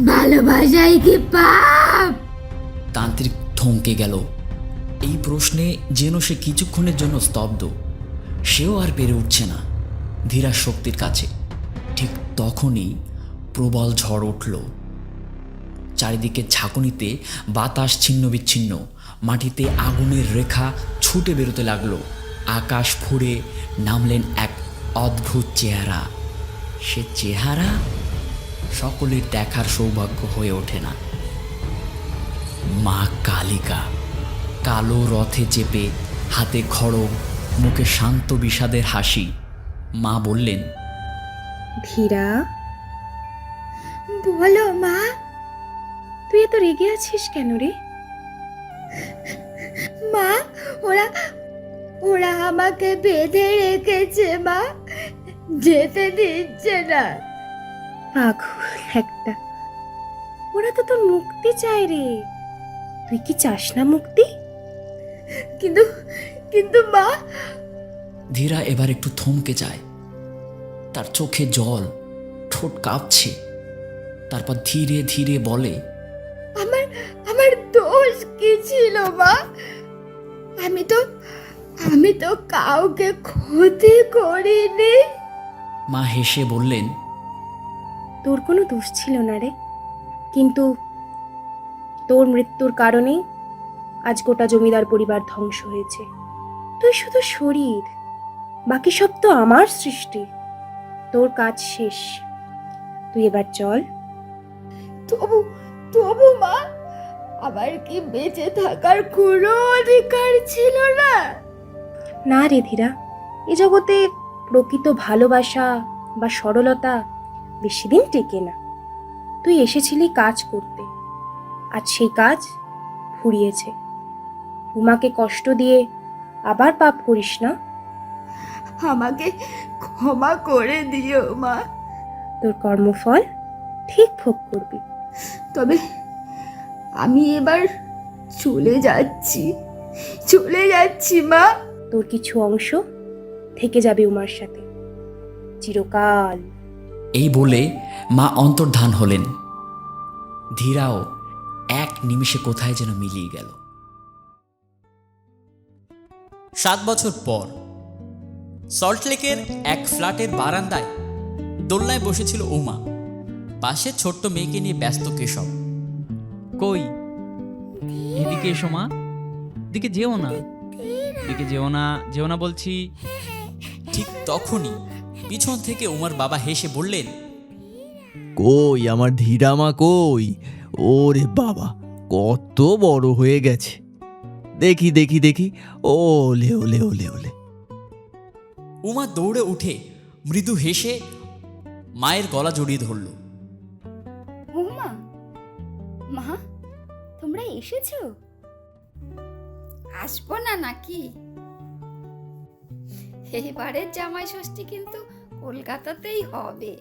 ভালোবাসাই কি পাপ? তান্ত্রিক থমকে গেল। এই প্রশ্নে যেন সে কিছুক্ষণের জন্য স্তব্ধ। সেও আর পেরে উঠছে না ধীরার শক্তির কাছে। ঠিক তখনই প্রবল ঝড় উঠল। চারিদিকে ঝাঁকুনিতে বাতাস ছিন্ন বিচ্ছিন্ন, মাটিতে আগুনের রেখা ছুটে বেরোতে লাগলো। আকাশ ফুঁড়ে নামলেন এক অদ্ভুত চেহারা। সে চেহারা সকলের দেখার সৌভাগ্য হয়ে ওঠে না। মা কালিকা, কালো রথে চেপে, হাতে খড়গ, মুখে শান্ত বিষাদের হাসি। মা বললেন, ধীরা, বলো মা, তুই এত রেগে আছিস কেন রে? মা, ওরা ওরা আমাকে বেঁধে রেখেছে মা, যেতে দিচ্ছে না। পাগল একটা, ওরা তো তোর মুক্তি চায় রে, তুই কি চাস না মুক্তি? কিন্তু কিন্তু মা। ধীরা এবার একটু থমকে যায়, তার চোখে জল, ঠোঁট কাঁপছে। তারপর ধীরে ধীরে বলে, আমার আমার দোষ কি ছিল মা? আমি তো কাউকে ক্ষতি করিনি। মা হেসে বললেন, তোর কোনো দোষ ছিল না রে, কিন্তু তোর মৃত্যুর কারণেই আজ গোটা জমিদার পরিবার ধ্বংস হয়েছে। তুই শুধু শরীর, বাকি সব তো আমার সৃষ্টি। তোর কাজ শেষ, তুই এবার চল। তবু তবু মা, আমার কি বেঁচে থাকার কোনো অধিকার ছিল না? না রে ধীরা, এ জগতে প্রকৃত ভালোবাসা বা সরলতা বেশি দিন টেকে না। তুই এসেছিলি কাজ করতে, আজ সেই কাজ ফুরিয়েছে। উমাকে কষ্ট দিয়ে আবার পাপ করিস না। আমাকে ক্ষমা করে দিও মা। তোর কর্মফল ঠিক ভোগ করবি। তবে আমি এবার চলে যাচ্ছি মা। তোর কিছু অংশ থেকে যাবে উমার সাথে চিরকাল। এই বলে মা অন্তর্ধান হলেন। ধীরাও এক নিমিষে কোথায় যেন মিলিয়ে গেল। 7 বছর পর সল্টলেকের এক ফ্ল্যাটের বারান্দায় দোলনায় বসেছিল উমা, পাশে ছোট্ট মেয়েকে নিয়ে ব্যস্ত কেশব। কই, এদিকে এসো মা, দিকে যেও না, দিকে যেও না বলছি। ঠিক তখনই পিছন থেকে উমার বাবা হেসে বললেন, কই আমার ধীরামা কই? ওরে বাবা, কত বড় হয়ে গেছে! দেখি দেখি দেখি, ওলে ওলে ওলে ওলে। উমা দৌড়ে উঠে মৃদু হেসে মায়ের গলা জড়িয়ে ধরল। উমা, মা, তোমরা এসেছো? আসবো না নাকি? এবারের জামাই ষষ্ঠী কিন্তু কলকাতাতেই হবে।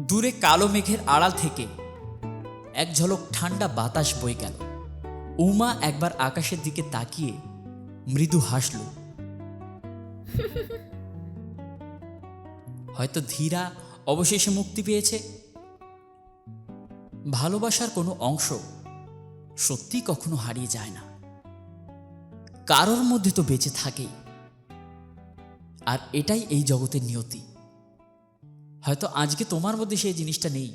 দূরে কালো মেঘের আড়াল থেকে এক ঝলক ঠান্ডা বাতাস বয়ে গেল। উমা একবার আকাশের দিকে তাকিয়ে মৃদু হাসল। হয়তো ধীরা অবশেষে মুক্তি পেয়েছে। ভালোবাসার কোনো অংশ সত্যি কখনো হারিয়ে যায় না, কারোর মধ্যে তো বেঁচে থাকেই। আর এটাই এই জগতের নিয়তি। হয়তো আজকে তোমার মধ্যে সেই জিনিসটা নেই,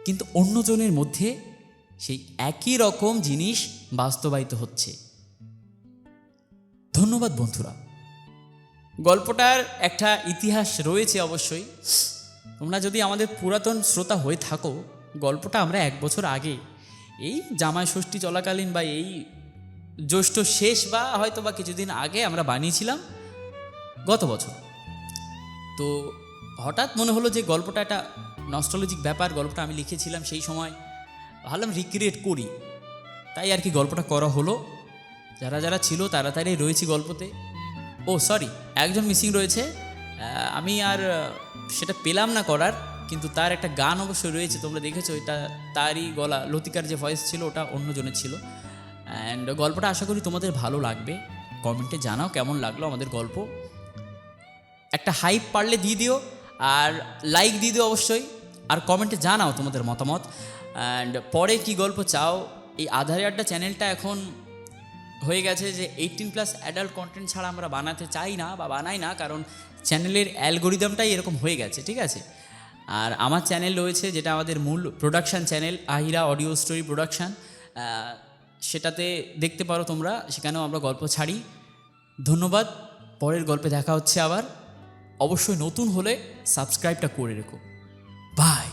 কিন্তু অন্যজনের মধ্যে সেই একই রকম জিনিস বাস্তবায়িত হচ্ছে। ধন্যবাদ বন্ধুরা। গল্পটার একটা ইতিহাস রয়েছে অবশ্যই। তোমরা যদি আমাদের পুরাতন শ্রোতা হয়ে থাকো, গল্পটা আমরা 1 বছর আগে এই জামাই ষষ্ঠী চলাকালীন বা এই জ্যৈষ্ঠ শেষ বা হয়তো বা কিছুদিন আগে আমরা বানিয়েছিলাম গত বছর। তো হঠাৎ মনে হলো যে গল্পটা একটা নস্টালজিক ব্যাপার, গল্পটা আমি লিখেছিলাম সেই সময়, ভাবলাম রিক্রিয়েট করি, তাই আর কি গল্পটা করা হলো। যারা যারা ছিল তাড়াতাড়ি রয়েছে গল্পতে। ও সরি, একজন মিসিং রয়েছে, আমি আর সেটা পেলাম না করার, কিন্তু তার একটা গান অবশ্যই রয়েছে, তোমরা দেখেছো, এটা তারই গলা, লতিকার যে ভয়েস ছিল ওটা অন্যজনের ছিল। অ্যান্ড গল্পটা আশা করি তোমাদের ভালো লাগবে। কমেন্টে জানাও কেমন লাগলো আমাদের গল্প। একটা হাইপ পারলে দিয়ে দিও, আর লাইক দিয়ে দিও অবশ্যই, আর কমেন্টে জানাও তোমাদের মতামত। অ্যান্ড পরে কি গল্প চাও। এই আধারে আড্ডা চ্যানেলটা এখন হয়ে গেছে যে 18+ অ্যাডাল্ট কন্টেন্ট ছাড়া আমরা বানাতে চাই না বা বানাই না, কারণ চ্যানেলের অ্যালগোরিদমটাই এরকম হয়ে গেছে, ঠিক আছে। আর আমার চ্যানেল রয়েছে যেটা আমাদের মূল production channel, Ahira audio story production, সেটাতে দেখতে পারো তোমরা, সেখানেও আমরা গল্প ছাড়ি। ধন্যবাদ, পরের গল্পে দেখা হচ্ছে আবার। অবশ্যই নতুন হলে সাবস্ক্রাইবটা করে রেখো। বাই।